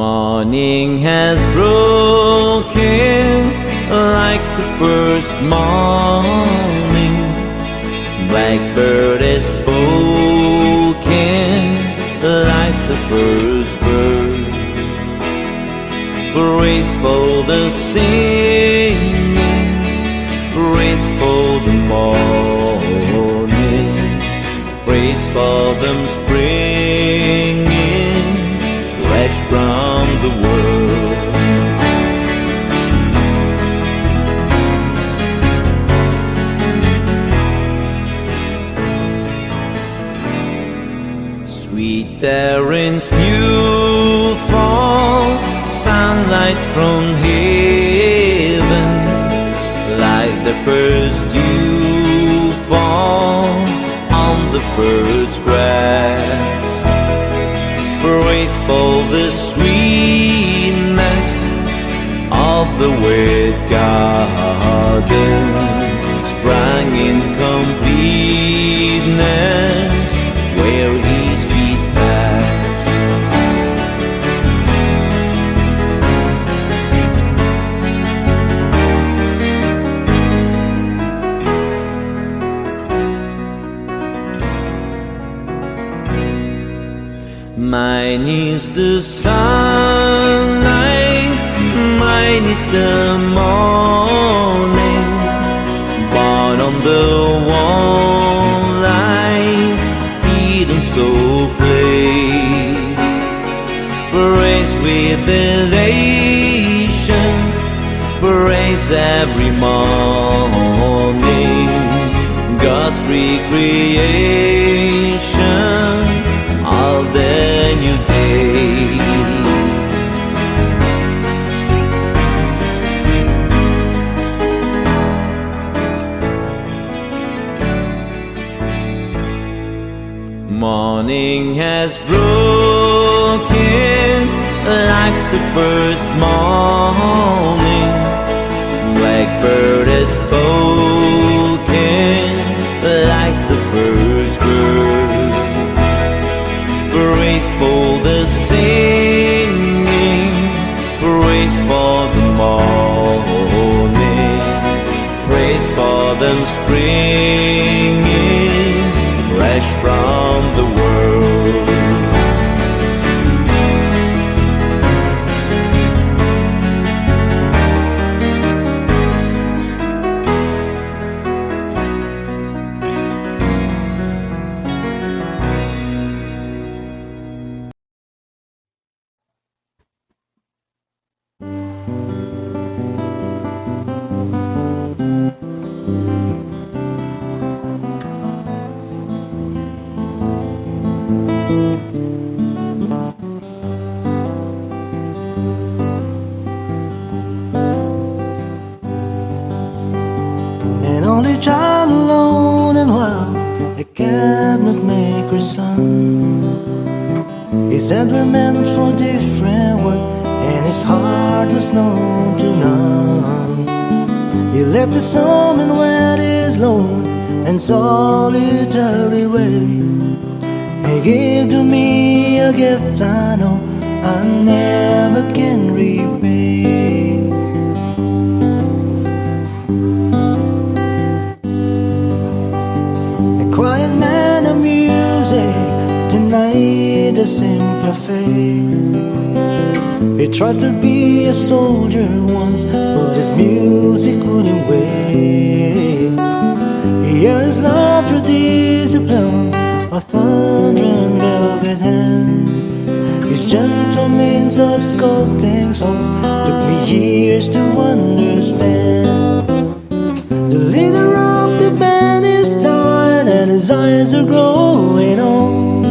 Morning has broken like the first morning. Blackbird has spoken like the first bird. Praise for the singing, praise for the morning, praise for them springing fresh from the world. Sweet Erin's new fall, sunlight from heaven, like the first dew fall on the first grass. Praise for the sweetness of the wet garden, sprang in completeness where his feet pass. Mine is the sunlight, mine is the morning, born on the warm light, Eden so played. Praise with elation, praise every morning, God's recreation of the new day. Morning has broken like the first morning. Blackbird has spoken like the first bird. Praise for the singing, praise for the morning, praise for them springing fresh from the world. An only child alone and wild, a cabinet maker's son. His hands were meant for different work, and his heart was known to none. He left his home and went his lone and solitary way. He gave to me a gift I know I never can repay. Quiet man of music denied the simple faith. He tried to be a soldier once, but his music wouldn't wait. He earned his love through discipline, a thundering velvet hand. His gentle means of sculpting songs took me years to understand. The leader of the band is tired and his eyes are growing old,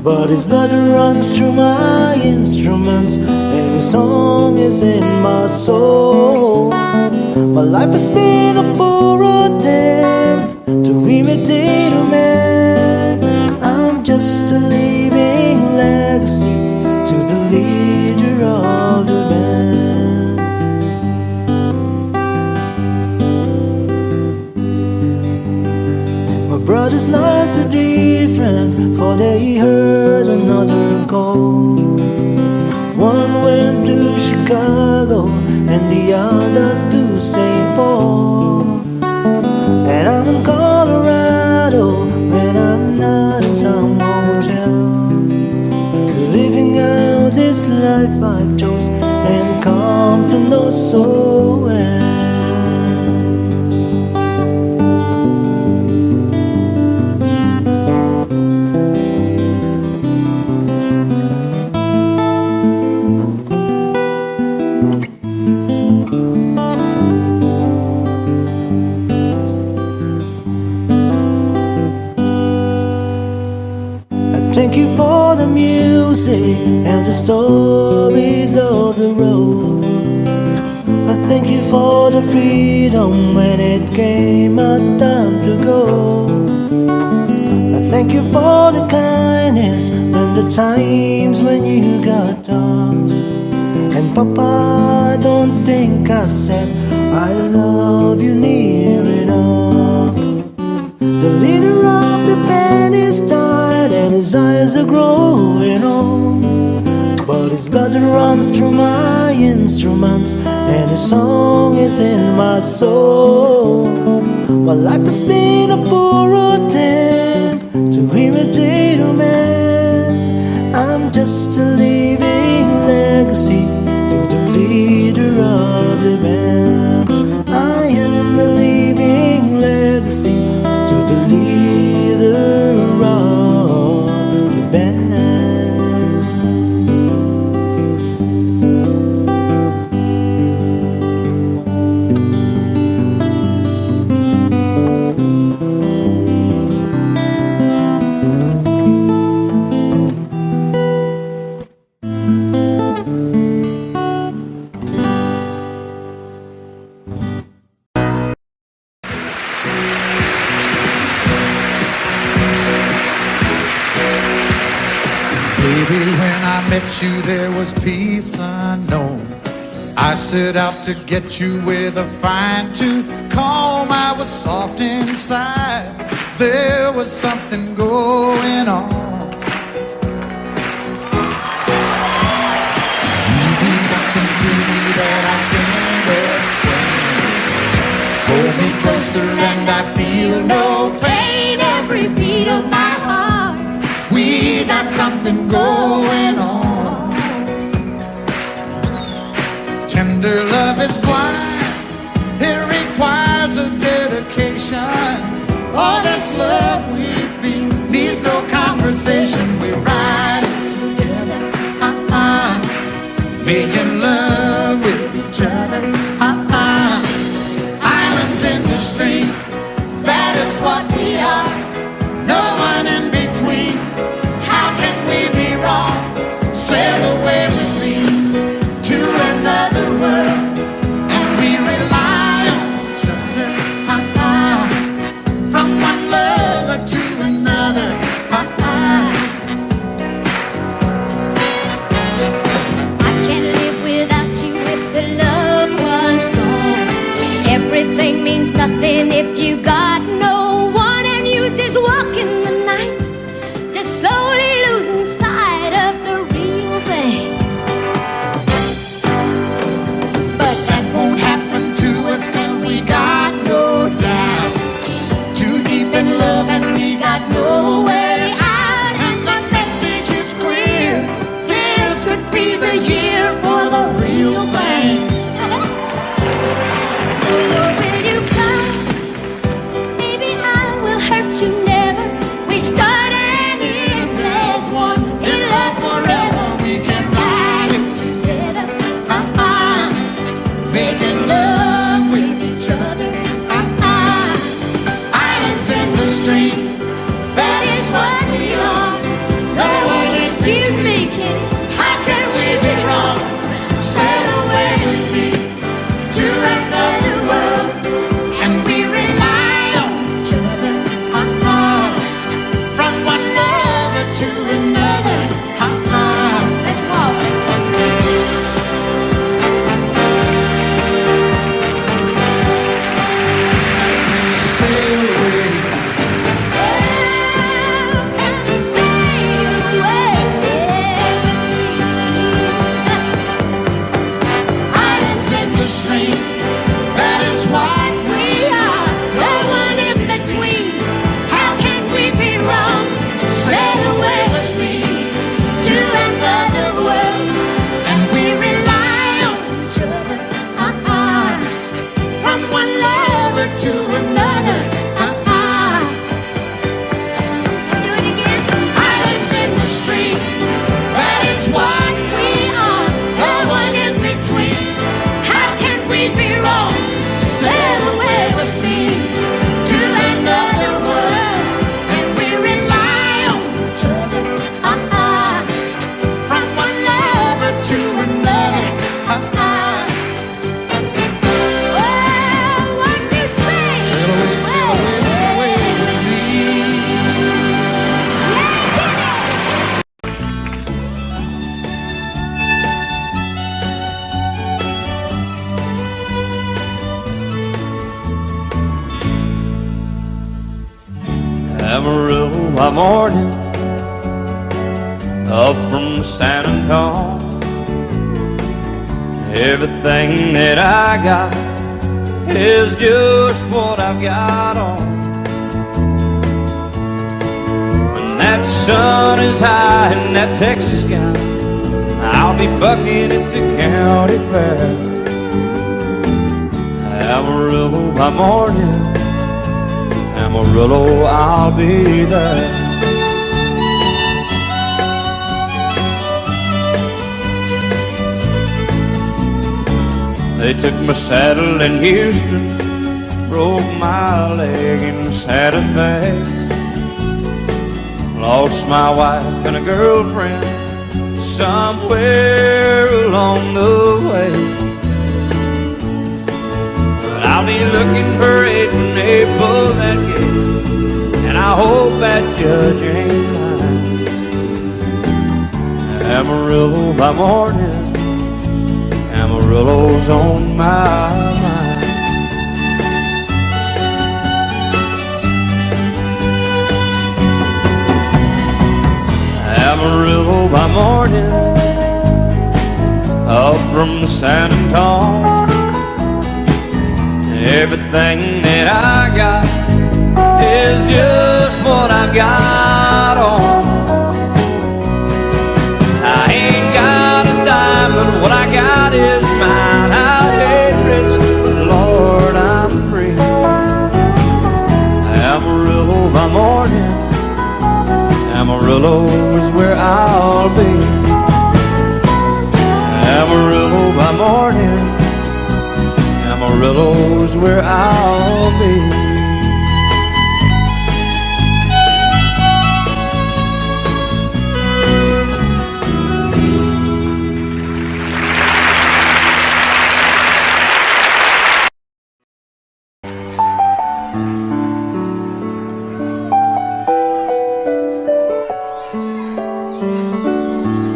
but his blood runs through my instruments and his song is in my soul. My life has been a poor attempt to imitate a man. I'm just a living legacy to the leader of the band. Brothers' lives are different, for they heard another call. One Chicago and the other to St. Paul. And I'm in Colorado when I'm not in some hotel, living out this life I've chose and come to know so well. Thank you for the music and the stories of the road. I thank you for the freedom when it came my time to go. I thank you for the kindness and the times when you got tough. And Papa, I don't think I said I love you near enough. The leader of the band is tired and his eyes are growing old, but his blood runs through my instruments and his song is in my soul. Well, life has been a poor attempt to irritate a man. I'm just a living legacy to the leader of the band. I am a living legacy to the leader of the band. Baby, when I met you, there was peace unknown. I set out to get you with a fine tooth comb. I was soft inside. There was something going on. You do something to me that I can't explain. Hold me closer and I feel no pain. Every beat of my heart, we got something going on. Tender love is blind. It requires a dedication. All this love we feel needs no conversation. We're riding together, making love with each other, Islands in the stream, that is what we are. No one in between. How can we be wrong? Sail away with me to another world, and we rely on each other, from one lover to another. I can't live without you if the love was gone. Everything means nothing if you got no one, and you just walk in the night, just slowly losing sight of the real thing. But that won't happen to us, and we got no doubt. Too deep in love and we got no way out. And the message is clear. This could be the year for the real thing. Will you come? Baby, sail away with me to another world, and we rely on each other. From one lover to another. Well, what you say? Sail away, sail away, sail away with me. Amarillo by morning, up from San Antonio. Everything that I got is just what I've got on. When that sun is high in that Texas sky, I'll be bucking it to county fair. Amarillo by morning, Amarillo, I'll be there. They took my saddle in Houston, broke my leg in Santa Fe, lost my wife and a girlfriend somewhere along the way. But I'll be looking for it when they pull that gate, and I hope that judge ain't lying. Amarillo by morning, Amarillo's on my mind. Amarillo by morning, up from San Antonio. Everything that I got is just what I've got on. I ain't got a dime, but what I got is mine. I ain't rich, but Lord, I'm free. Amarillo by morning, Amarillo is where I'll be. Amarillo by morning, Amarillo is where I'll be.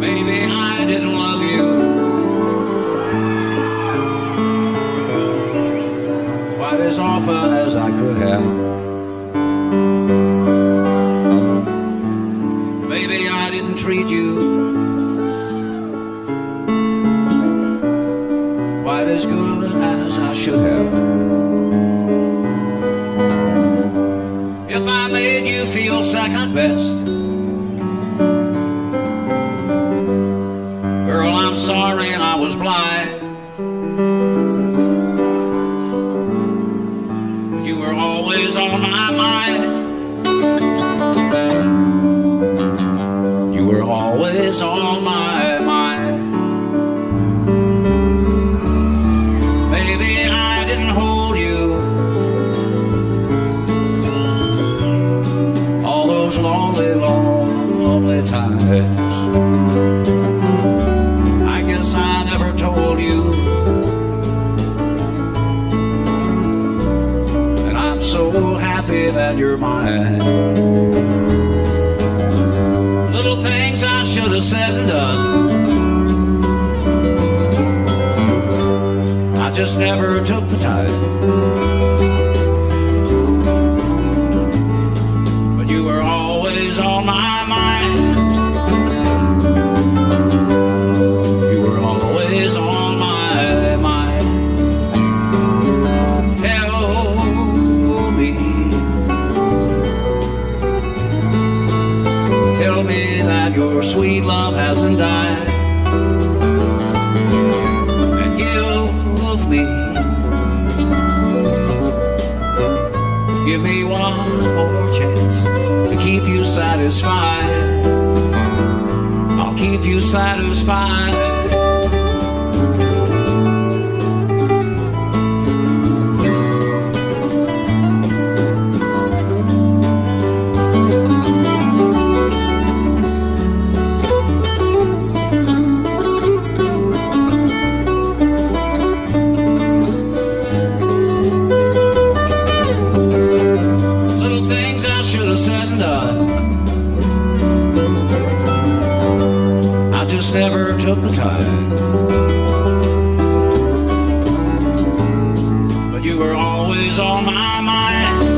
Maybe I didn't love you quite as often as I could have. Maybe I didn't treat you quite as good as I should have. If I made you feel second best, girl, I'm sorry I was blind. You were always on my mind. You were always on my mind. Maybe I didn't hold you all those lonely, lonely times. I guess I never told you, and I'm so happy that you're mine. Little things I should have said and done, I just never took the time. But you were always on my mind. You were always on my mind. Tell me that your sweet love hasn't died, and give me one more chance to keep you satisfied. I'll keep you satisfied. always on my mind.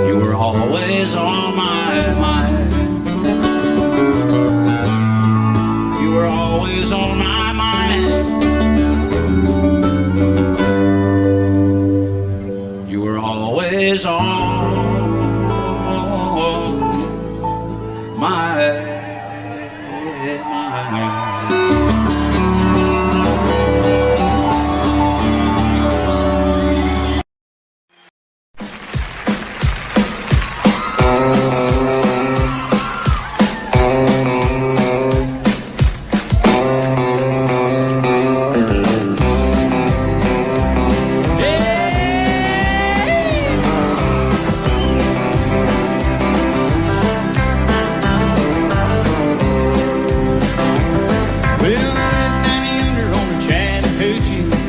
You were always on my mind. You were always on my mind. You were always on my mind.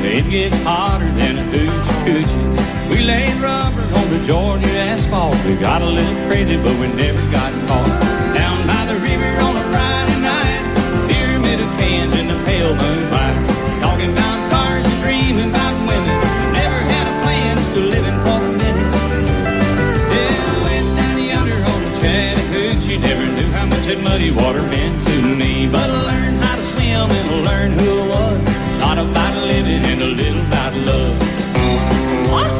It gets hotter than a hoochie coochie. We laid rubber on the Georgia asphalt. We got a little crazy, but we never got caught. Down by the river on a Friday night, pyramid of cans in the pale moonlight. Talking about cars and dreaming about women. Never had a plan, just living for the minute. Yeah, went down yonder on the Chattahoochee. Never knew how much that muddy water meant to me. But I learned how to swim and I learned who I was. Not about living and a little about love. Well,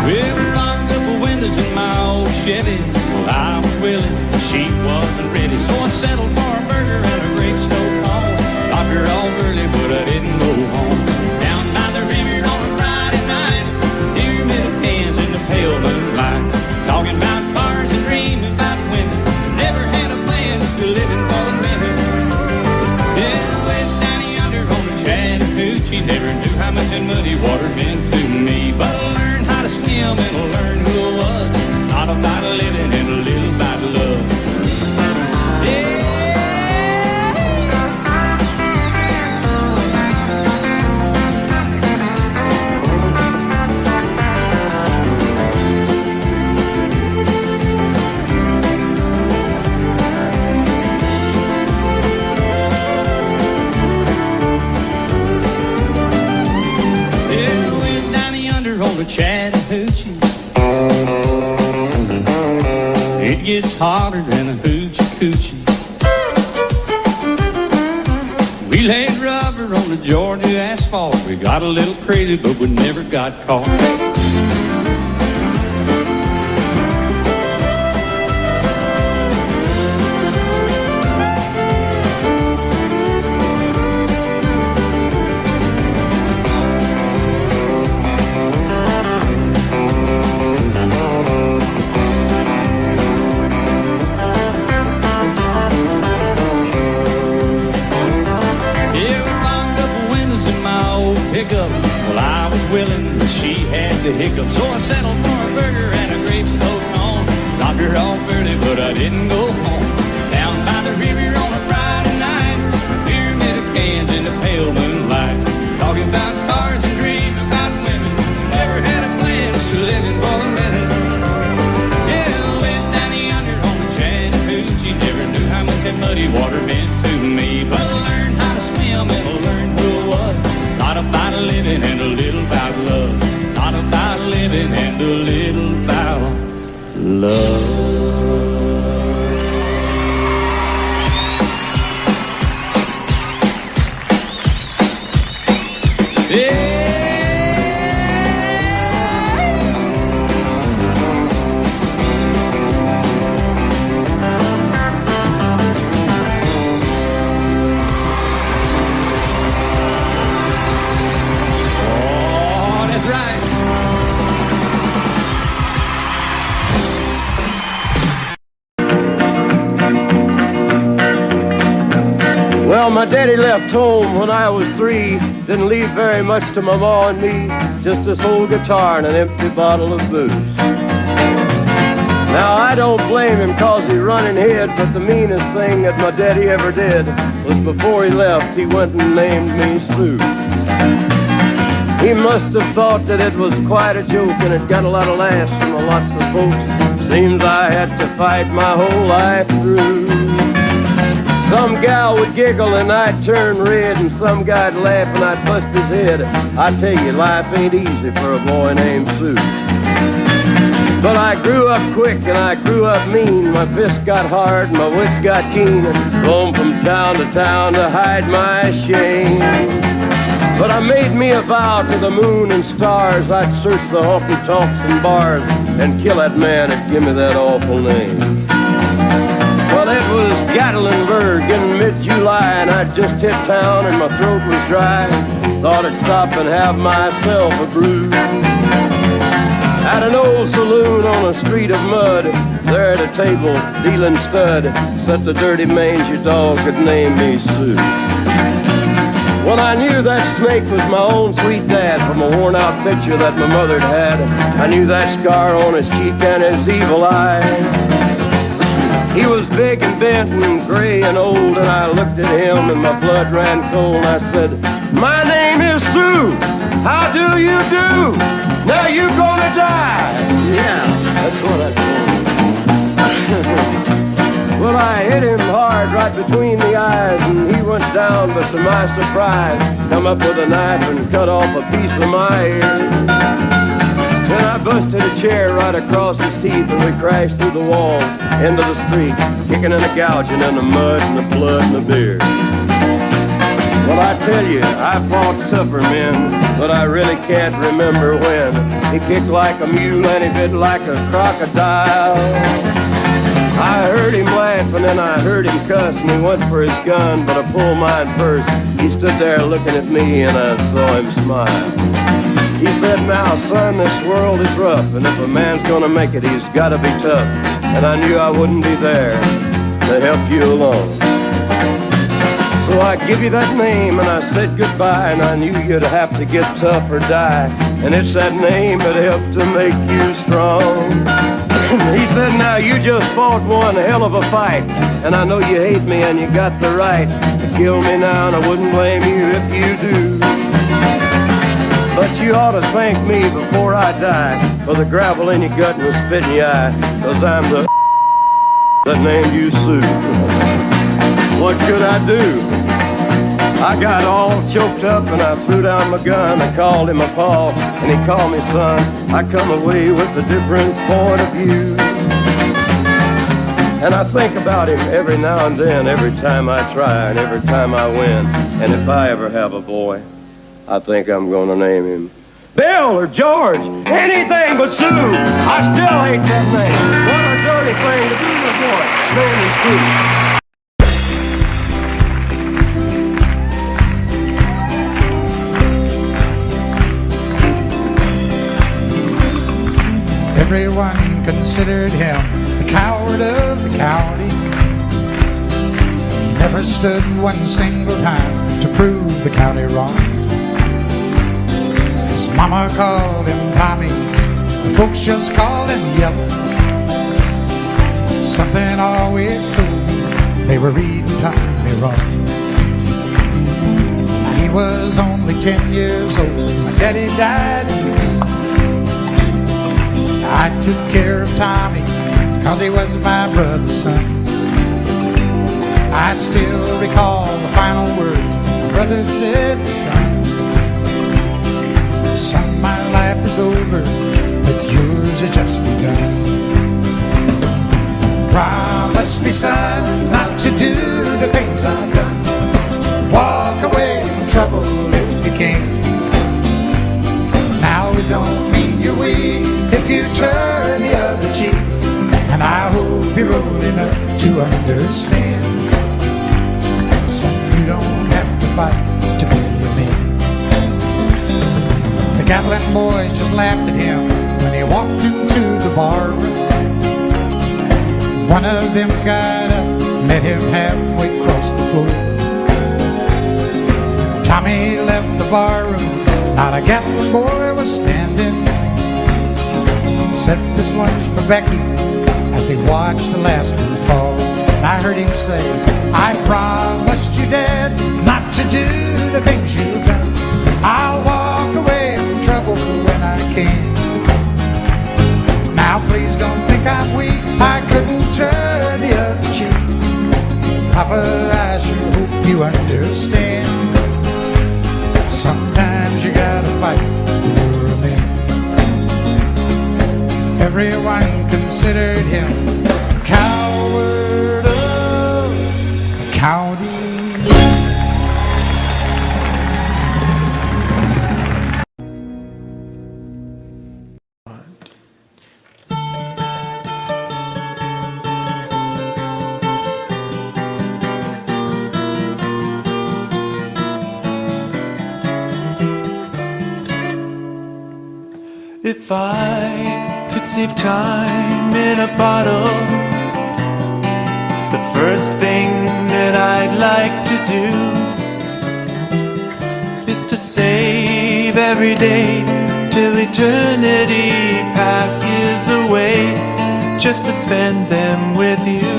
we fogged up the windows in my old Chevy. Well, I was willing, but she wasn't ready. So I settled for a burger and a great stove home. Got her all early, but I didn't go home. Down by the river on a Friday night, pyramid of cans in the pale moonlight. Talking about cars and dreaming about women. Never had a plan, just living for a minute. Yeah, went down yonder on the Chattahoochee. Never knew how much that muddy water meant to me. But I learned how to swim and I learned who I was. Not about living and a little about love. Yeah. Chattahoochee. It gets hotter than a hoochie coochie. We laid rubber on the Georgia asphalt. We got a little crazy, but we never got caught. Well, I was willing, but she had the hiccup. So I settled for a burger and a grape stove on. Dropped her off early, but I didn't go home. Down by the river on a Friday night, pyramid of cans in the pale moonlight. Talking about cars and dreaming about women. Never had a plan, just living for a minute. Yeah, went down yonder on the Chattahoochee. Never knew how much that muddy water meant to me. But I learned how to swim and I learned who I was. Not about living and a little about love. Not about living and a little about love. Yeah. Well, my daddy left home when I was 3. Didn't leave very much to my ma and me. Just this old guitar and an empty bottle of booze. Now, I don't blame him cause he run and hid, but the meanest thing that my daddy ever did was before he left, he went and named me Sue. He must have thought that it was quite a joke, and it got a lot of laughs from lots of folks. Seems I had to fight my whole life through. Some gal would giggle and I'd turn red, and some guy'd laugh and I'd bust his head. I tell you, life ain't easy for a boy named Sue. But I grew up quick and I grew up mean. My fists got hard and my wits got keen. Roamed from town to hide my shame. But I made me a vow to the moon and stars, I'd search the honky-tonks and bars and kill that man that give me that awful name. Well, it was Gatlinburg in mid-July, and I'd just hit town and my throat was dry. Thought I'd stop and have myself a brew. At an old saloon on a street of mud, there at a table, dealing stud, sat the dirty mangy dog that named me Sue. Well, I knew that snake was my own sweet dad from a worn-out picture that my mother'd had. I knew that scar on his cheek and his evil eye. He was big and bent and gray and old, and I looked at him and my blood ran cold. I said, "My name is Sue. How do you do? Now you gonna die." Yeah, that's what I told him. Well, I hit him hard right between the eyes, and he went down, but to my surprise, come up with a knife and cut off a piece of my ear. Then I busted a chair right across his teeth, and we crashed through the walls into the street, kicking and a gouging in the mud and the blood and the beer. Well, I tell you, I fought tougher men, but I really can't remember when. He kicked like a mule and he bit like a crocodile. I heard him laugh and then I heard him cuss, and he went for his gun, but I pulled mine first. He stood there looking at me and I saw him smile. He said, "Now, son, this world is rough, and if a man's gonna make it, he's gotta be tough." And I knew I wouldn't be there to help you along. So I give you that name and I said goodbye, and I knew you'd have to get tough or die. And it's that name that helped to make you strong. He said, "Now you just fought one hell of a fight, and I know you hate me and you got the right to kill me now, and I wouldn't blame you if you do. But you ought to thank me before I die for the gravel in your gut and the spit in your eye, 'cause I'm the that named you Sue." What could I do? I got all choked up and I threw down my gun. I called him a paw and he called me son. I come away with a different point of view. And I think about him every now and then, every time I try and every time I win. And if I ever have a boy, I think I'm gonna name him Bill or George, anything but Sue. I still hate that name. What a dirty thing to do to a boy. Name is Sue. Everyone considered him the coward of the county. Never stood one single time to prove the county wrong. His mama called him Tommy, the folks just called him Yellow. Something always told me they were reading Tommy wrong. He was only 10 years old, my daddy died. I took care of Tommy, 'cause he was my brother's son. I still recall the final words my brother said, "Son, my life is over, but yours has just begun. Promise me, son, not to do the things I've done. Walk away from trouble if you can. Now it don't mean you're weak if you turn the other cheek, and I hope you're old enough to understand. So you don't have to fight to be a man." The Gatlin boys just laughed at him when he walked into the bar room. One of them got up, met him halfway across the floor. Tommy left the bar room, not a Gatlin boy was standing. Said, "This one's for Becky," as he watched the last one fall. And I heard him say, "I promised you, Dad, not to do the things you've done. I'll walk away everyone considered him a coward of a county. If I could save time in a bottle, the first thing that I'd like to do is to save every day till eternity passes away, just to spend them with you.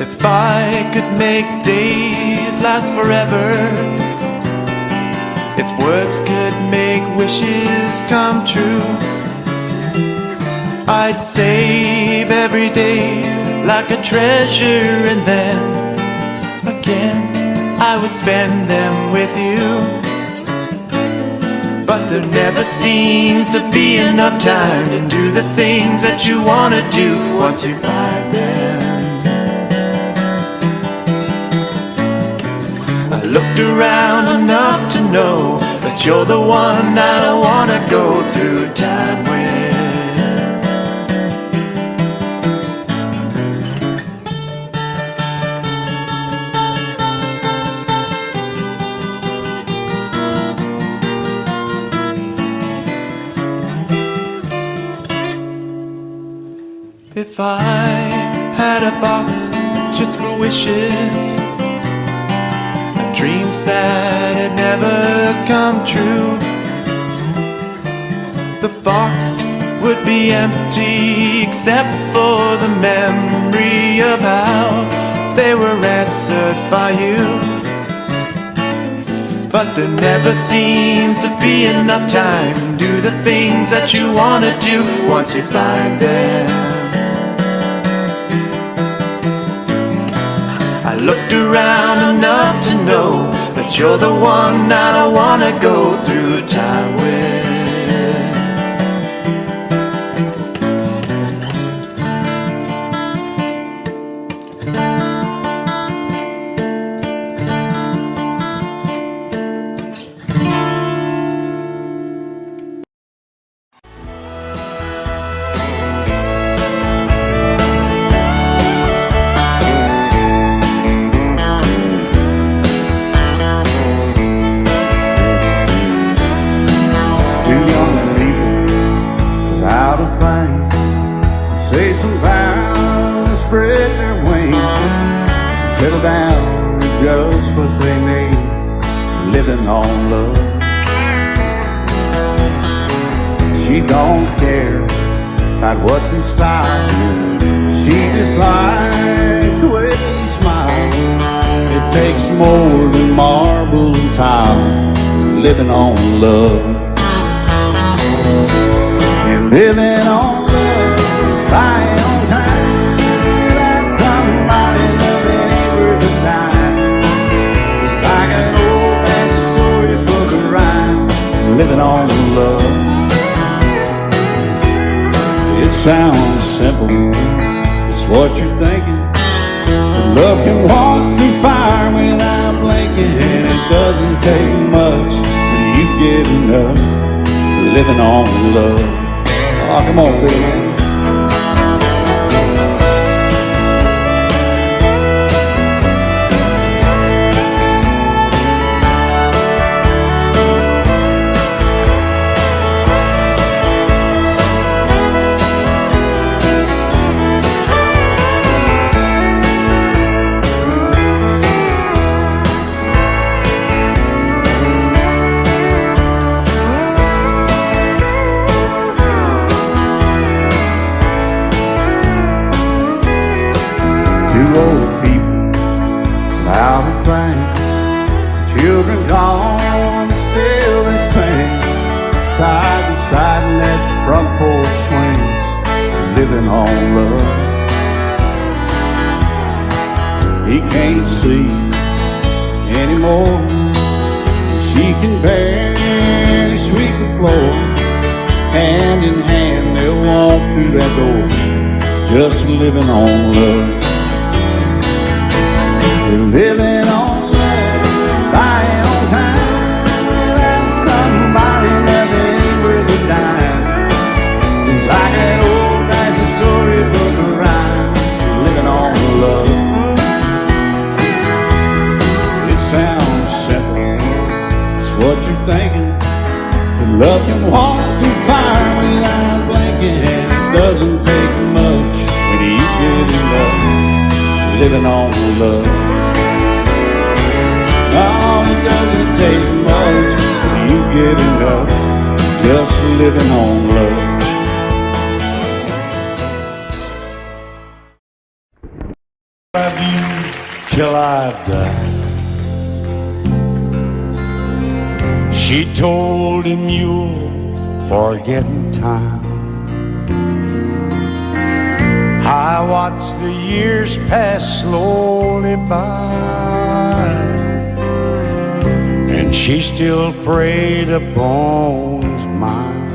If I could make days last forever, if words could make wishes come true, I'd save every day like a treasure, and then again I would spend them with you. But there never seems to be enough time to do the things that you want to do once you find them. I looked around enough to know that you're the one that I wanna go through time with. If I had a box just for wishes, dreams that had never come true, the box would be empty except for the memory of how they were answered by you. But there never seems to be enough time to do the things that you want to do once you find them. I looked around enough to know that you're the one that I wanna go through time with. Say some vows, spread their wings, settle down to just what they need, living on love. She don't care about what's in style, she just likes the way you smile. It takes more than marble and tile, living on love. You're living on buying on time without somebody loving ain't worth a dime. It's like an old-fashioned storybook of rhyme, living on love. It sounds simple, it's what you're thinking, but love can walk through fire without blinking, and it doesn't take much when you give enough, living on love. Oh, come on, Phil. Old people out of fame, children gone, still they sing side by side in that front porch swing, living on love. He can't see anymore, she can barely sweep the floor, hand in hand they'll walk through that door, just living on love. Living on love, buying on time, without somebody never ain't worth a dime. It's like that old-fashioned storybook rhyme, living on love. It sounds simple, it's what you're thinking. But love can walk through fire without blinking, and it doesn't take much when you get in love, living on love. Oh, it doesn't take much when you get in love, just living on love. Love you till I die. She told him you'll forget in time. I watched the years pass slowly by, and she still preyed upon his mind.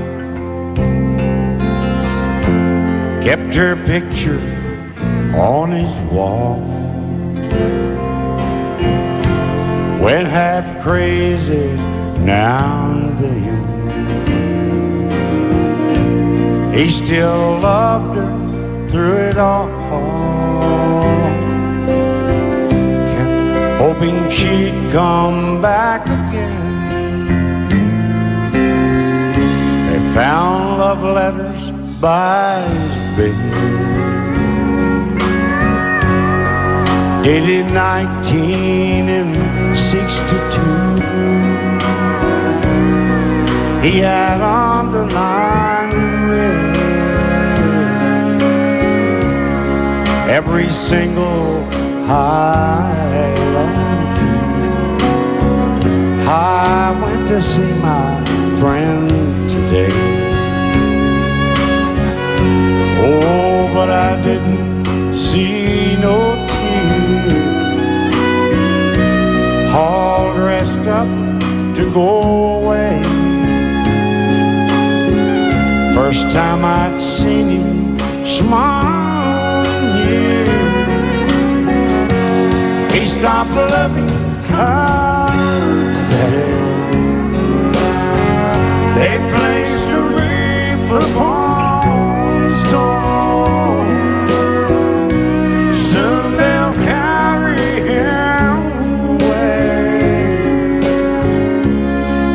Kept her picture on his wall, went half crazy now and then. He still loved her through it all, kept hoping she'd come back again. They found love letters by his bed, dated 1962. He had underlined red every single I love you. I went to see my friend today. Oh, but I didn't see no tears, all dressed up to go away. First time I'd seen him smile in years. He stopped loving her today. They placed a wreath upon his door. Soon they'll carry him away.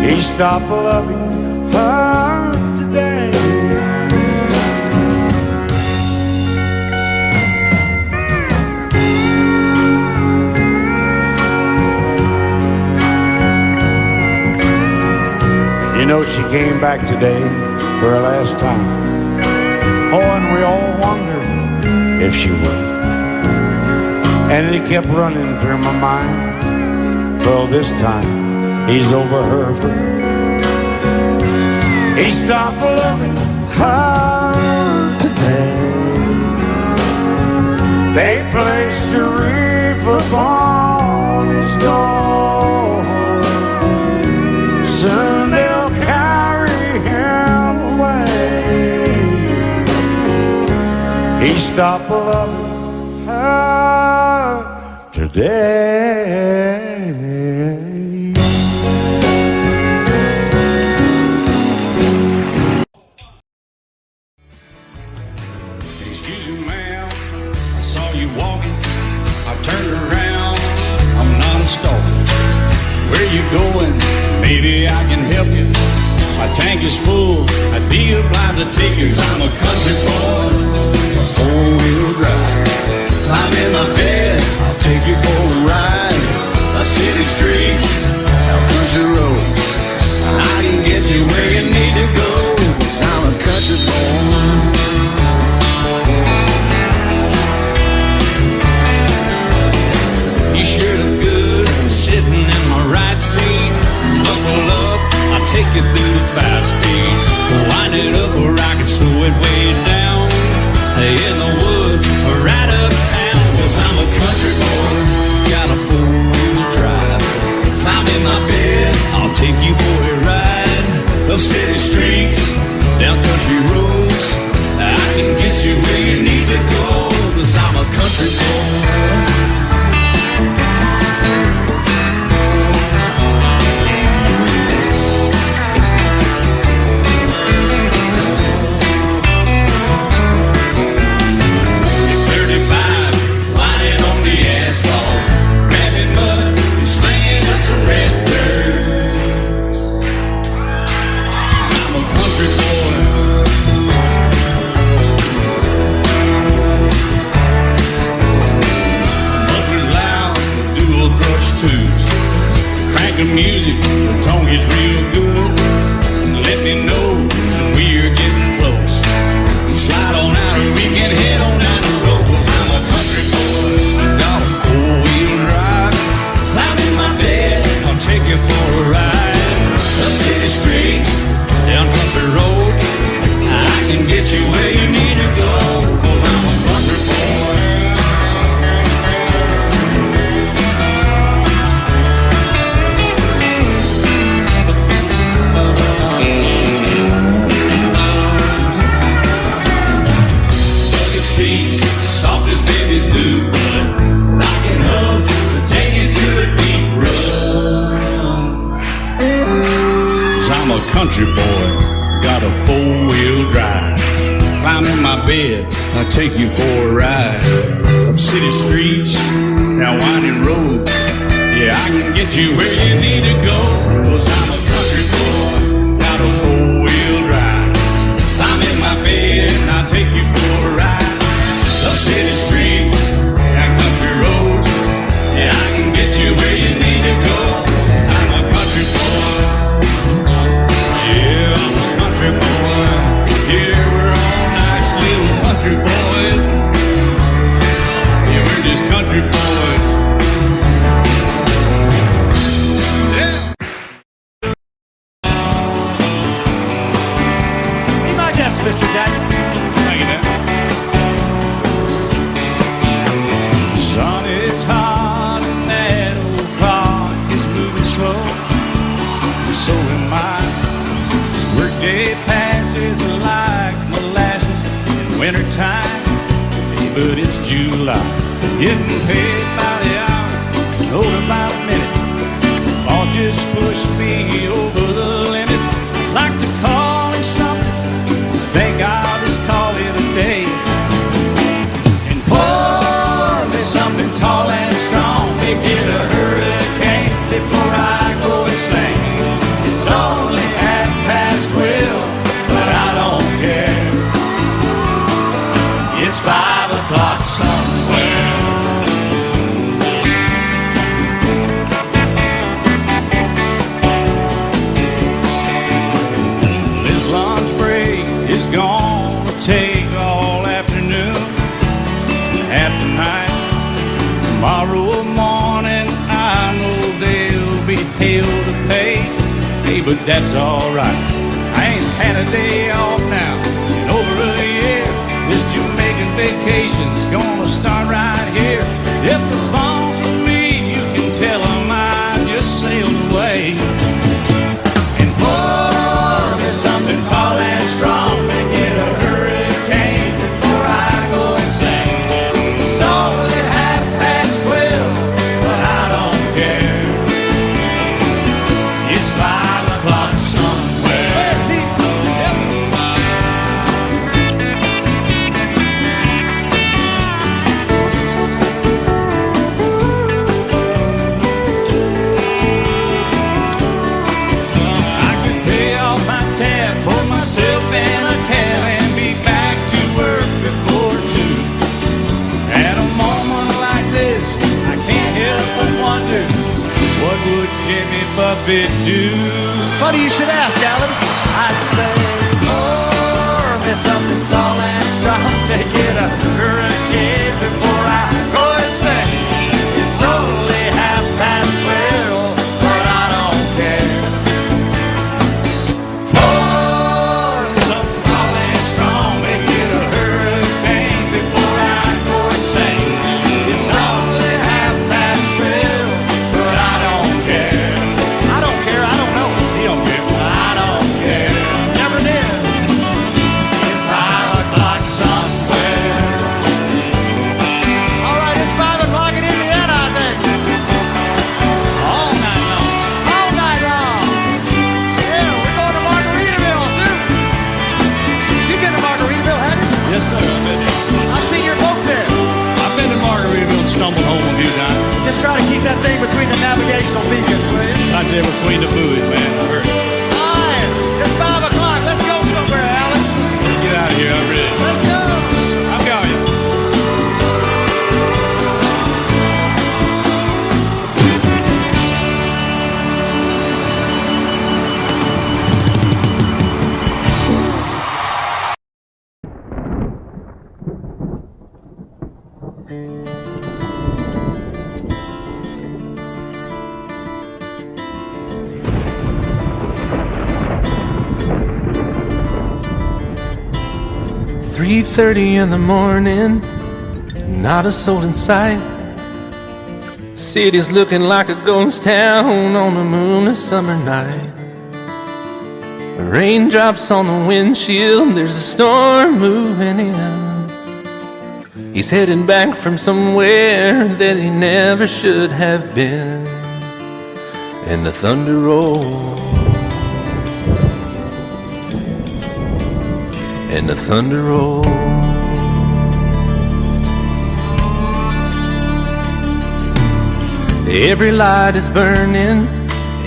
He stopped loving her today. You know, she came back today for her last time. Oh, and we all wondered if she would. And it kept running through my mind. Well, this time he's over her for good. He stopped loving her today. They placed a wreath upon his door. Soon they'll carry him away. He stopped loving her today. Excuse me, ma'am, I saw you walking. I turned around, I'm not a stalker. Where you going? Maybe I can help you. My tank is full, I'd be obliged to take you. 'Cause I'm a country boy, a four-wheel drive. Climb in my bed, I'll take you for a ride. Up city streets, out country roads, I can get you where you need to go. 'Cause I'm a country boy. You sure look good sitting in my right seat. Buckle up, I'll take you through the 5 speeds. Wind it up where I can slow Climb in my bed, I'll take you for a ride. Up city streets, down winding roads. Yeah, I can get you where you need to go. 'Cause I'm a country boy, got a four-wheel drive. Climb in my bed and I'll take you for a ride. Up city streets, down country roads. Yeah, I can get you where you need to go. I'm a country boy. Yeah, I'm a country boy. Yeah, we're all nice little country boys. Yeah, we're just country boys. Yeah. Be my guest, Mr. Jackson. Thank you, Dad. Sun is hot and that old clock is moving slow. So am I. Workday passes like molasses in wintertime. But it's July. Getting paid by the hour, over by the minute. All just push me over the limit. Like to call him something. Thank God just call it a day. And pour me something tall and strong. Make it a hurricane before I go insane. It's only 12:30, but I don't care. It's 5 o'clock somewhere. This lunch break is gonna take all afternoon, half the night. Tomorrow morning I know they'll be hell to pay. Hey, but that's alright. I ain't had a day off now in over a year. This Jamaican vacation's gonna start right here. If the phone's for me, you can tell them I just sailed away. And pour me something tall and strong. Make it a hurricane before I go insane. It's only 12:30, but I don't care. It's 5 o'clock somewhere. I could pay off my tab, pour myself in a cab, and be back to work before 2. At a moment like this, I can't help but wonder, what would Jimmy Buffett do? Funny you should ask, Alan. I'd say, pour me something tall and strong. Make it a hurricane before I go insane. It's only 12:30, but I don't care. Pour something tall and strong, make it a hurricane before I go insane. It's only 12:30, but I don't care. I don't care. I don't know. He don't care. I don't care. Never did. It's 5 o'clock somewhere. All right, it's 5 o'clock in Indiana, I think. All night long. All night long. Yeah, we're going to Margaritaville, too. You've been to Margaritaville, haven't you? Yes, sir. I've been there. I've seen your boat there. I've been to Margaritaville and stumbled home a few times. Just try to keep that thing between the navigational beacons, will you? Right there between the buoys, man. I heard. All right, it's 5 o'clock. Let's go somewhere, Alan. Get out of here. I'm ready. Let's go. I'm going. 3:30 in the morning, not a soul in sight. City's looking like a ghost town on a moonless summer night. Raindrops on the windshield, there's a storm moving in. He's heading back from somewhere that he never should have been. And the thunder rolls. and the thunder rolls. Every light is burning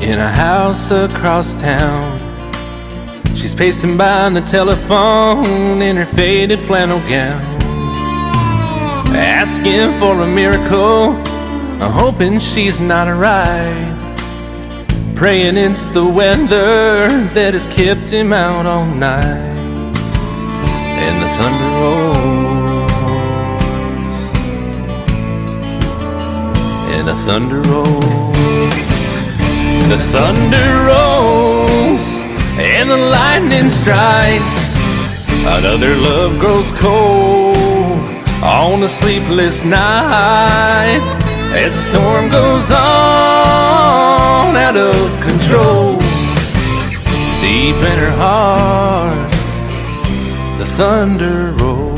in a house across town. She's pacing by the telephone in her faded flannel gown, asking for a miracle, hoping she's not right, praying it's the weather that has kept him out all night. And the thunder rolls, and the thunder rolls, the thunder rolls, and the lightning strikes. Another love grows cold on a sleepless night, as the storm goes on out of control. Deep in her heart, the thunder rolls.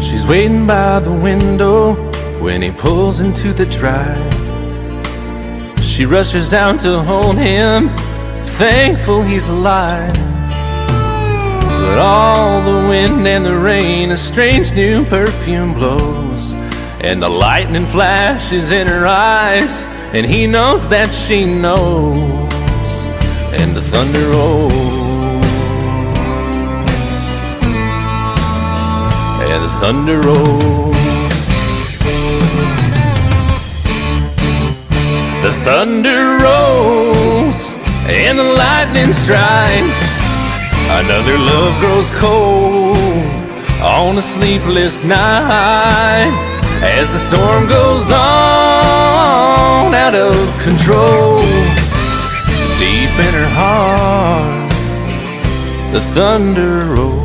She's waiting by the window when he pulls into the drive. She rushes out to hold him, thankful he's alive. But all the wind and the rain, a strange new perfume blows, and the lightning flashes in her eyes, and he knows that she knows. And the thunder rolls, and the thunder rolls. The thunder rolls, and the lightning strikes. Another love grows cold on a sleepless night, as the storm goes on out of control. Deep in her heart, the thunder rolls.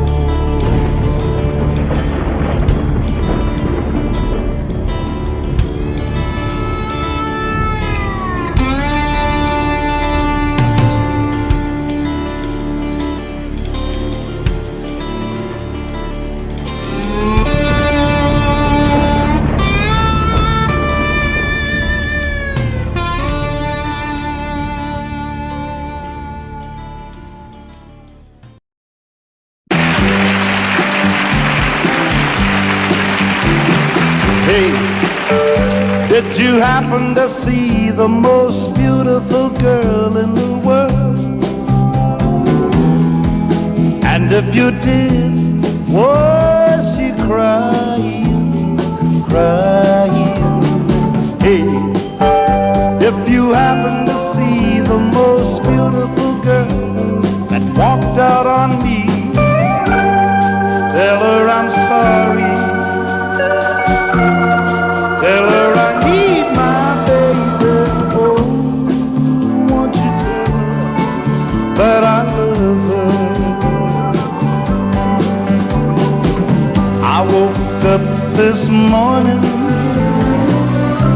Did you happen to see the most beautiful girl in the world? And if you did, was she crying, crying? Hey, if you happen to see the most beautiful girl that walked out on me, tell her I'm sorry. Tell her I need my baby. Oh, won't you tell her that I love her? I woke up this morning,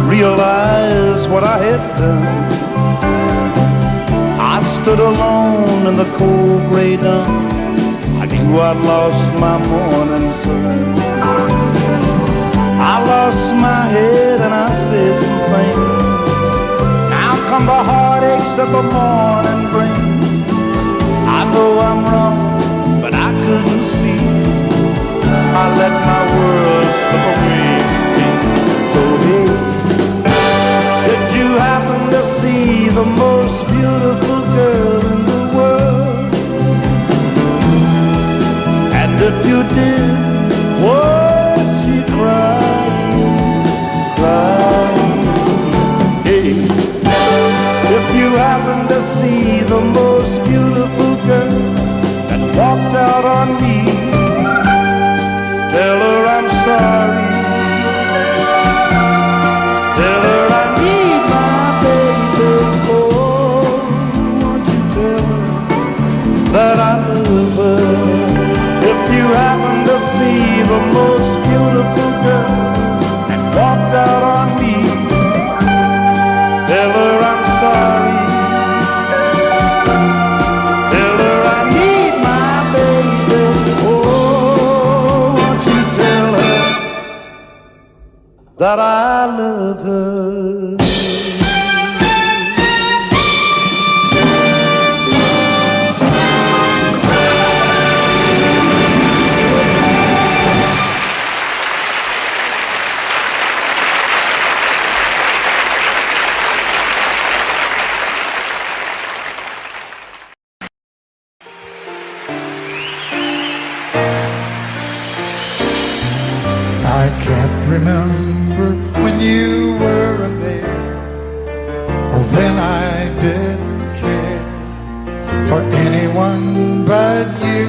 realized what I had done. I stood alone in the cold gray dawn. I knew I'd lost my morning sun. I lost my head and I said some things. Now come the heartaches that the morning brings. I know I'm wrong, but I couldn't see. I let my world slip away from me. So hey, did you happen to see the most beautiful girl in the world? And if you did, was she crying? Hey, if you happen to see the most beautiful girl that walked out on me, tell her I'm sorry. Tell her I need my baby. Oh, that I love her. I can't remember when you weren't there, or when I didn't care for anyone but you.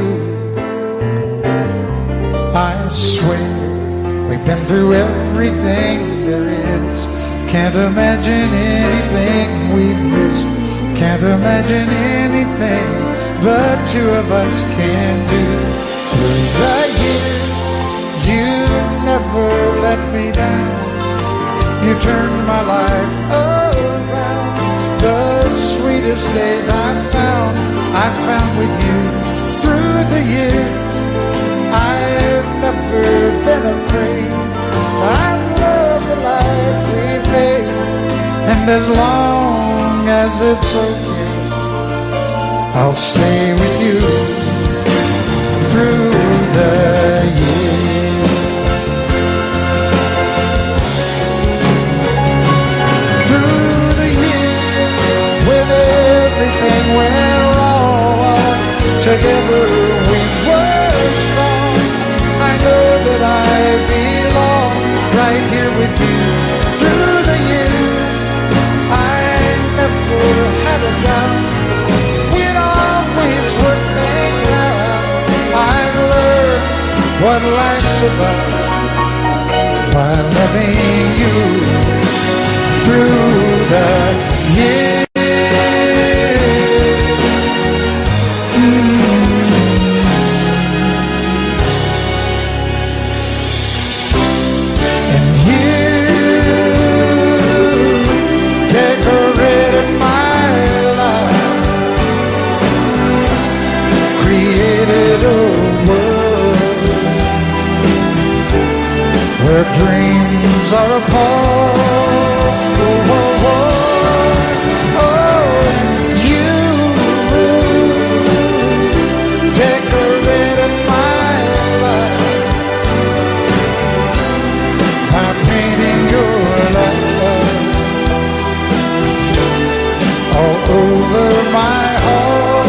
I swear we've been through everything there is. Can't imagine anything we've missed. Can't imagine anything the two of us can do. Through the years you never let me down. You turned my life around. The sweetest days I found with you. Through the years, I've never been afraid. I love the life we've made, and as long as it's okay, I'll stay with you through the years. Everything went wrong, together we were strong. I know that I belong right here with you. Through the years, I never had a doubt. We'd always work things out. I've learned what life's about by loving you through the years. Where dreams are apart. Oh, oh, oh, oh, you decorated my life by painting your love all over my heart.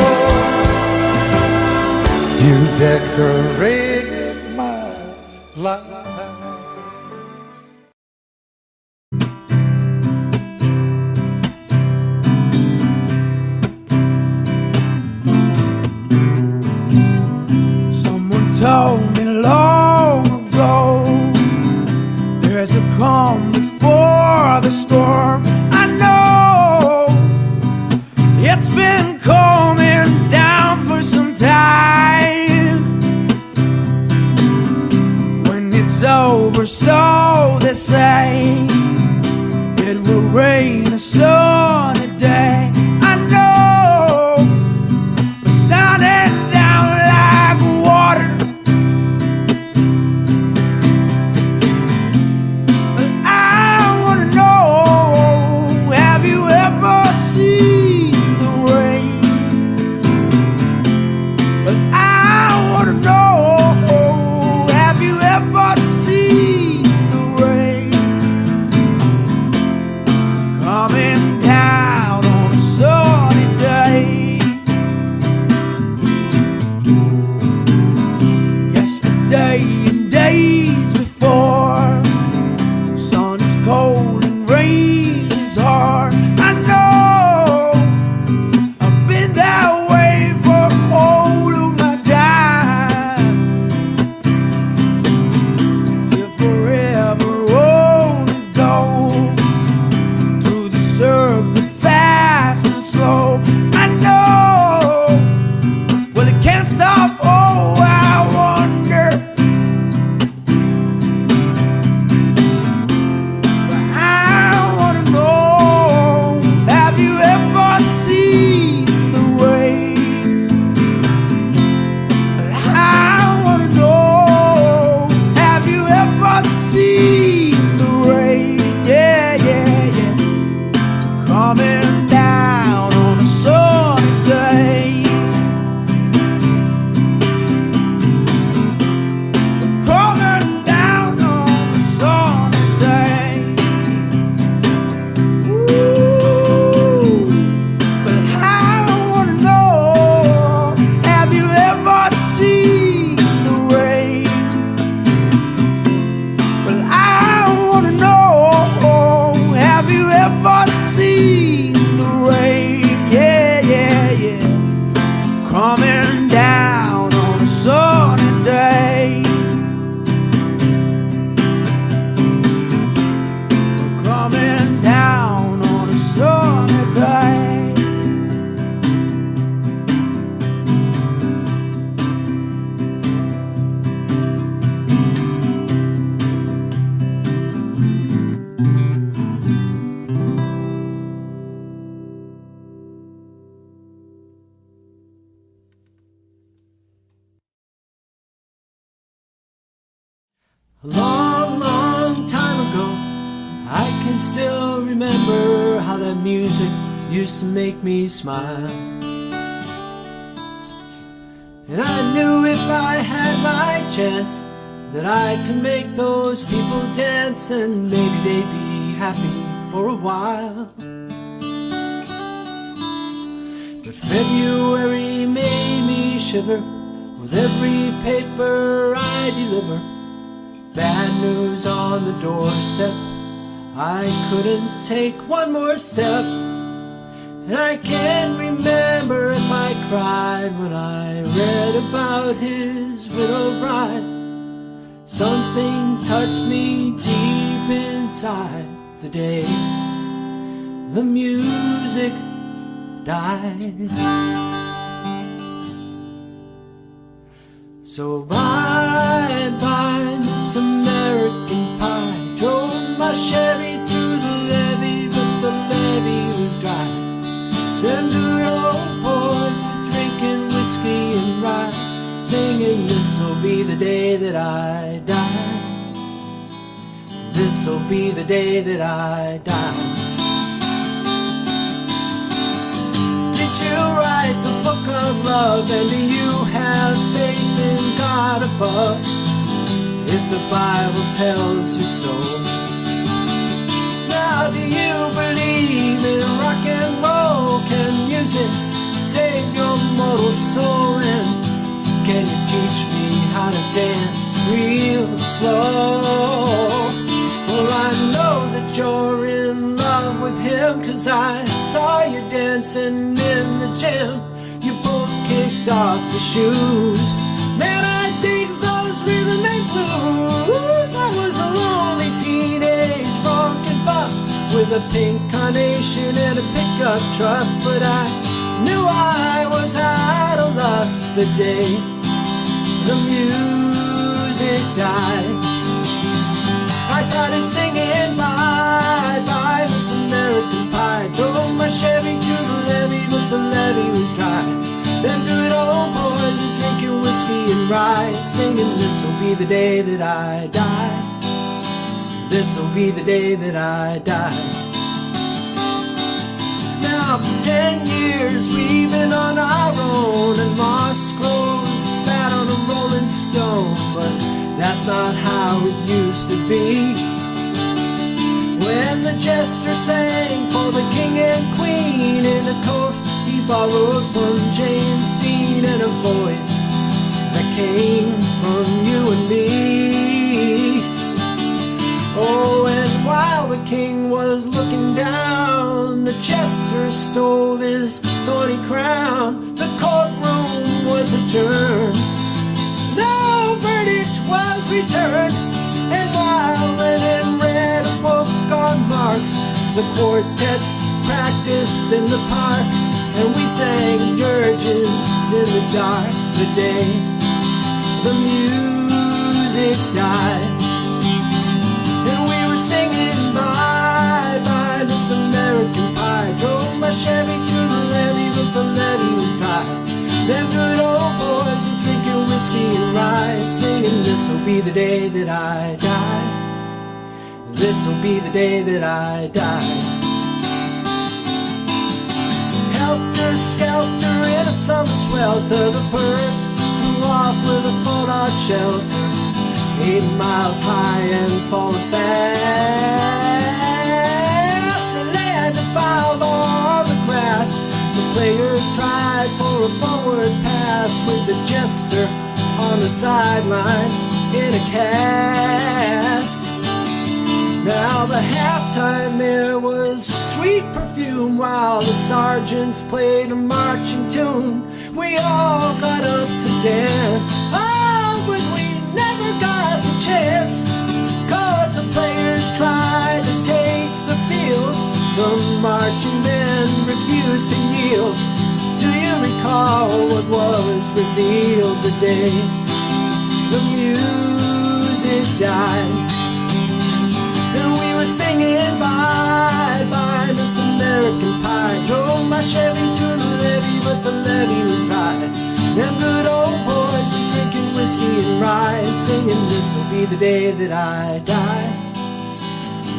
You decorated my life. Told me long ago, there's a calm before the storm. I know it's been coming down for some time. When it's over, so they say, it will rain a sunny day. I know, but shining down like water. So A long, long time ago, I can still remember how that music used to make me smile. And I knew if I had my chance that I could make those people dance, and maybe they'd be happy for a while. But February made me shiver with every paper I deliver. Bad news on the doorstep, I couldn't take one more step. And I can't remember if I cried when I read about his widow bride. Something touched me deep inside the day the music died. So bye-bye, Miss American Pie. Drove my Chevy to the levee, but the levee was dry. Them good old boys were drinking whiskey and rye, singing, this'll be the day that I die. This'll be the day that I die. Did you write the book of love, and do you have faith in God above? If the Bible tells you so. Now do you believe in rock and roll? Can music save your mortal soul? And can you teach me how to dance real slow? Well, I know that you're in love with him, 'cause I saw you dancing in the gym. You both kicked off your shoes. Man, I dig those rhythm and blues. I was a lonely teenage rockin' buck with a pink carnation and a pickup truck, but I knew I was out of luck the day the music died. I started singing bye-bye, Miss American Pie. Drove my Chevy to the levee, but the levee was dry. Them good old boys were drinking whiskey and rye, singing, this'll be the day that I die. This'll be the day that I die. Now for 10 years we've been on our own, and moss grows fat on a rolling stone, but that's not how it used to be. When the jester sang for the king and queen in a coat he borrowed from James Dean, and a voice that came from you and me. Oh, and while the king was looking down, the jester stole his thorny crown. The courtroom was adjourned, no verdict was returned, and while Lennon read a book on Marx, the quartet practiced in the park, and we sang dirges in the dark the day the music died. And we were singing bye-bye, Miss American Pie. Drove my Chevy to the levee, but the levee was dry. Them good old boys were drinking whiskey and rye, singing, this'll be the day that I die. This'll be the day that I die. Helter-skelter in a summer swelter, the birds flew off with a fallout shelter, 8 miles high and falling fast. The land defiled all the grass. The players tried for a forward pass, with the jester on the sidelines in a cast. Now the halftime air was sweet perfume, while the sergeants played a marching tune. We all got up to dance, oh, but we never got the chance, 'cause the players tried to take the field. The marching band refused to yield. Do you recall what was revealed the day the music died? And we were singing bye-bye, Miss American Pie. Drove my Chevy to the levee, but the levee was dry. Them good old boys were drinking whiskey and rye, singing, this'll be the day that I die.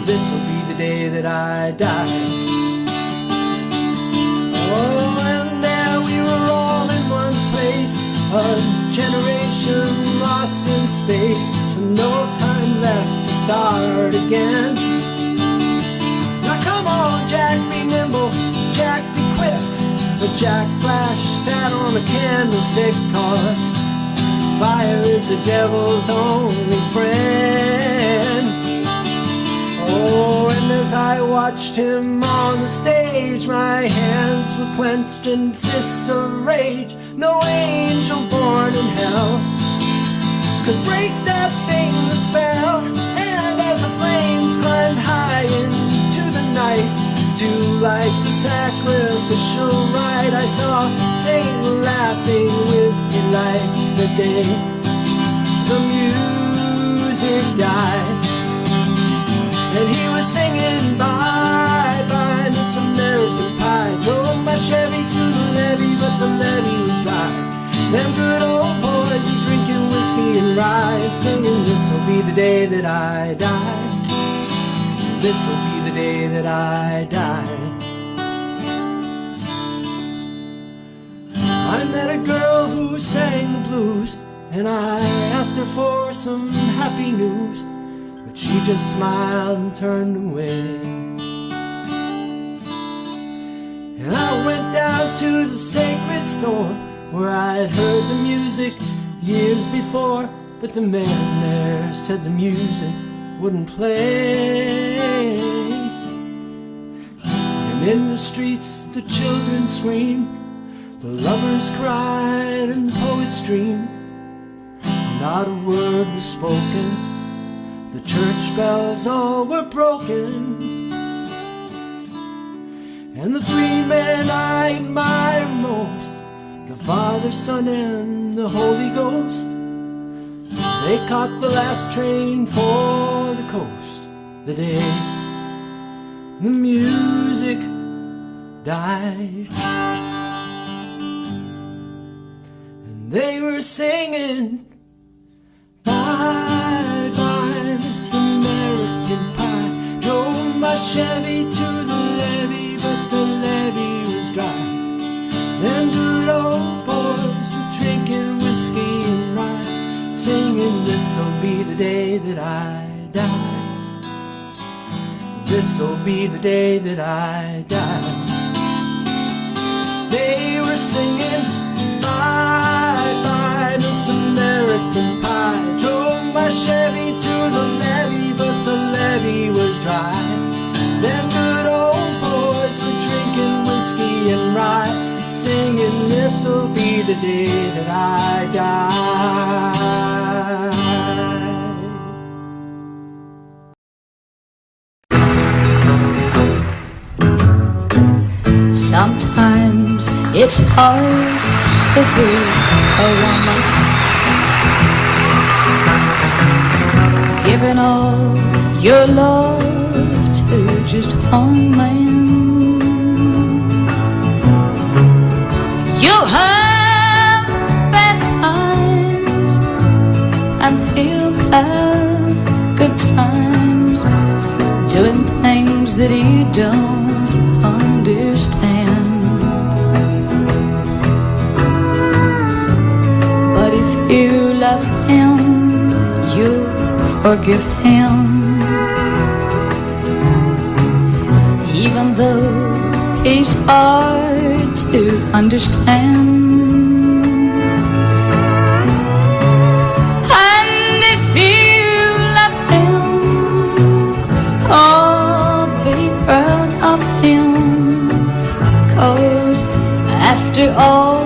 This'll be the day that I die. Oh, and there we were all in one place, a generation lost in space, and no time left to start again. Now come on, Jack, be nimble, Jack, be quick. But Jack Flash sat on a candlestick, 'cause fire is the devil's only friend. Oh, and as I watched him on the stage, my hands were clenched in fists of rage. No angel born in hell could break that Satan spell. And as the flames climbed high into the night to light the sacrificial rite, I saw Satan laughing with delight the day the music died. And he was singing, bye, bye, Miss American Pie. Drove my Chevy to the levee, but the levee was dry. Them good old boys are drinking whiskey and rye, and singing, this'll be the day that I die. This'll be the day that I die. I met a girl who sang the blues, and I asked her for some happy news, but she just smiled and turned away. And I went down to the sacred store where I'd heard the music years before, but the man there said the music wouldn't play. And in the streets the children screamed, the lovers cried, and the poets dreamed. Not a word was spoken, the church bells all were broken. And the three men I admire most, the Father, Son, and the Holy Ghost, they caught the last train for the coast the day the music died. And they were singing, bye, bye, Miss American Pie. Drove my Chevy to the levee, but the levee was dry. Them good old boys were drinking whiskey and rye, singing, this'll be the day that I die. This'll be the day that I die. They were singing, bye, bye, Miss American Pie. Drove my Chevy to the levee, but the levee was dry. Them good old boys were drinking whiskey and rye, singing, this'll be the day that I die. Sometimes it's hard to be a woman, giving all your love to just one man. You'll have bad times and he'll have good times, doing things that he don't understand. But if you love him, you'll forgive him, even though he's hard to understand. And if you love him, oh, be proud of him, 'cause after all,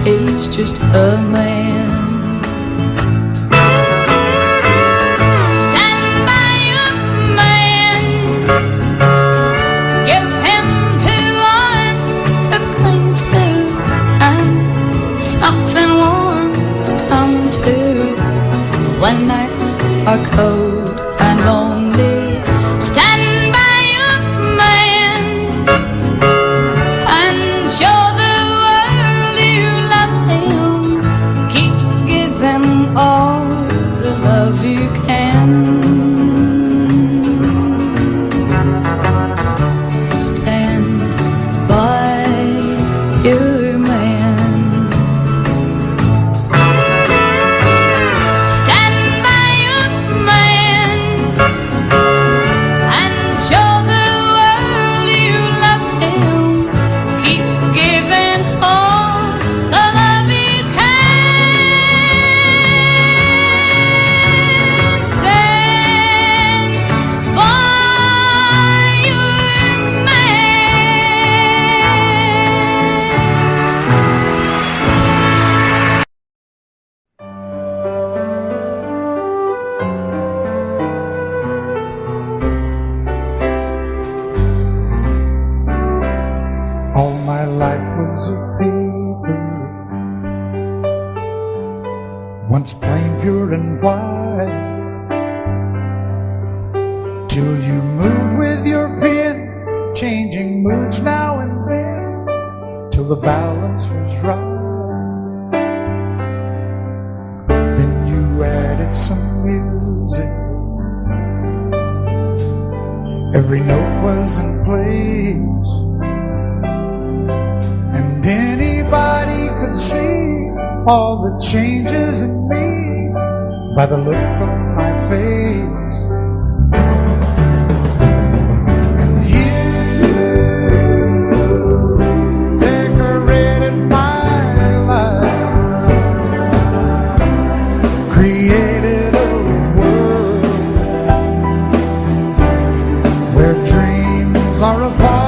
he's just a man. Stand by your man, give him 2 arms to cling to, and something warm to come to when nights are cold and lonely. Stand by your man and show the world you love him. Keep till you moved with your pen, changing moods now and then, till the balance was right. Then you added some music, every note was in place, and anybody could see all the changes in me by the look on my face. And you decorated my life, created a world where dreams are apart.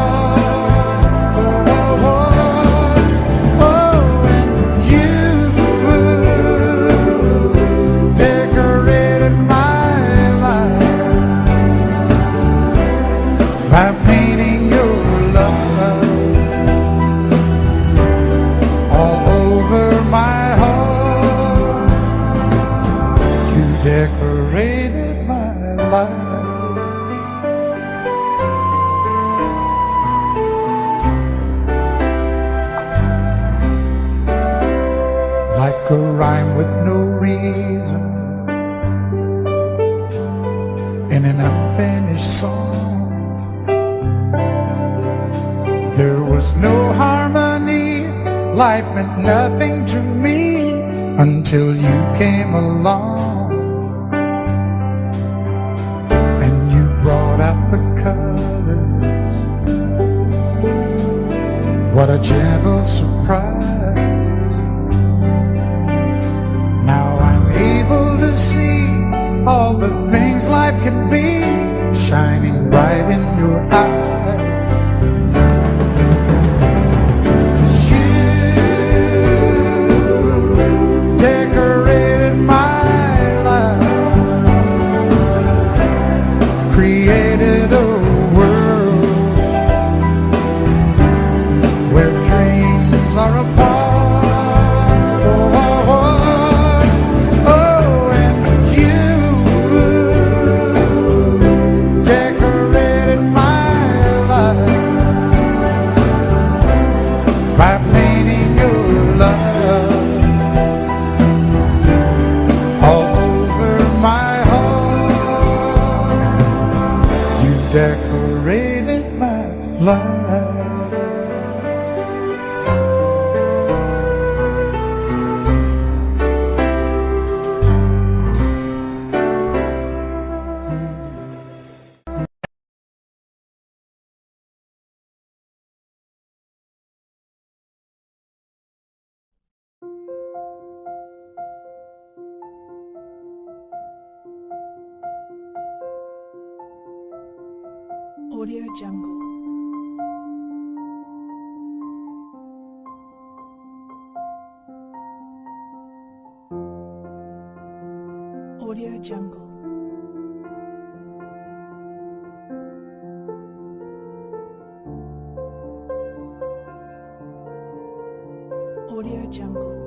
By painting your love all over my heart, you decorated my life. Like a rhyme with no reason in an unfinished song. There was no harmony, life meant nothing to me until you came along. And you brought out the colors, what a gentle surprise. Now I'm able to see all the things life can be, shining bright in your eyes. Decorated my life, created a world where dreams are apart. Oh, and you decorated my life by painting your love all over my heart. You decorated my life. Audio Jungle. Audio Jungle. Audio Jungle.